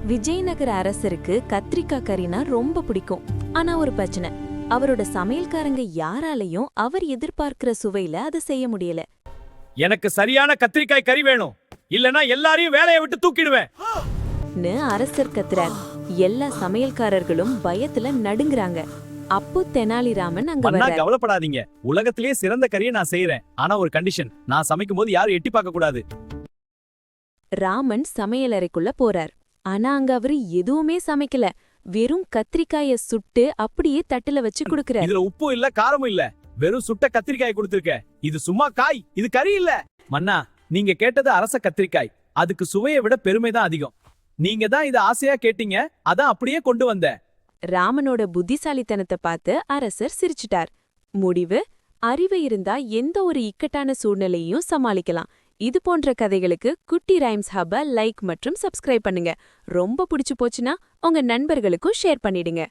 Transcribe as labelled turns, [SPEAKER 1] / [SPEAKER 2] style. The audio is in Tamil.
[SPEAKER 1] விஜயநகர அரசருக்கு கத்திரிக்காய் கறினா ரொம்ப பிடிக்கும். ஆனா ஒரு பிரச்சனை, அவரோட சமையல்காரங்க யாராலையும் அவர் எதிர்பார்க்கிற சுவையில அதை செய்ய முடியல.
[SPEAKER 2] எனக்கு சரியான கத்திரிக்காய் கறி வேணும், இல்லனா எல்லாரையும் வேலையை விட்டு தூக்கிடுவேன்.
[SPEAKER 1] அரசர் கத்துறார். எல்லா சமையல்காரர்களும் பயத்துல நடுங்குறாங்க. அப்போ தெனாலிராமன் அங்க
[SPEAKER 2] மன்னா,
[SPEAKER 1] வர்றார்.
[SPEAKER 2] கவலைப்படாதீங்க, உலகத்திலேயே சிறந்த கறியை நான் செய்யறேன். ஆனா ஒரு கண்டிஷன், நான் சமைக்கும் போது யாரும் எட்டி பார்க்க கூடாது.
[SPEAKER 1] ராமன் சமையலறைக்குள்ள போறார். ஆனா அங்க அவரு எதுவுமே சமைக்கல. வெறும் கத்திரிக்காய சுட்டு அப்படியே தட்டுல வச்சு குடுக்கறார்.
[SPEAKER 2] இதுல உப்பு இல்ல, காரமும் இல்ல, வெறும் சுட்ட கத்திரிக்காய் கொடுத்திருக்க. இது சும்மா காய், இது கறி இல்ல. மன்னா, நீங்க கேட்டது அரச கத்திரிக்காய். அதுக்கு சுவையை விட பெருமைதான் அதிகம். நீங்க தான் இத ஆசையா கேட்டீங்க, அதான் அப்படியே கொண்டு வந்தேன்.
[SPEAKER 1] ராமனோட புத்திசாலித்தனத்தை பார்த்து அரசர் சிரிச்சிட்டார். முடிவு: அறிவு இருந்தா எந்த ஒரு இக்கட்டான சூழ்நிலையையும் சமாளிக்கலாம். இது போன்ற கதைகளுக்கு குட்டி ரைம்ஸ் ஹப்ப லைக் மற்றும் சப்ஸ்கிரைப் பண்ணுங்க. ரொம்ப பிடிச்சு போச்சுன்னா உங்க நண்பர்களுக்கும் ஷேர் பண்ணிடுங்க.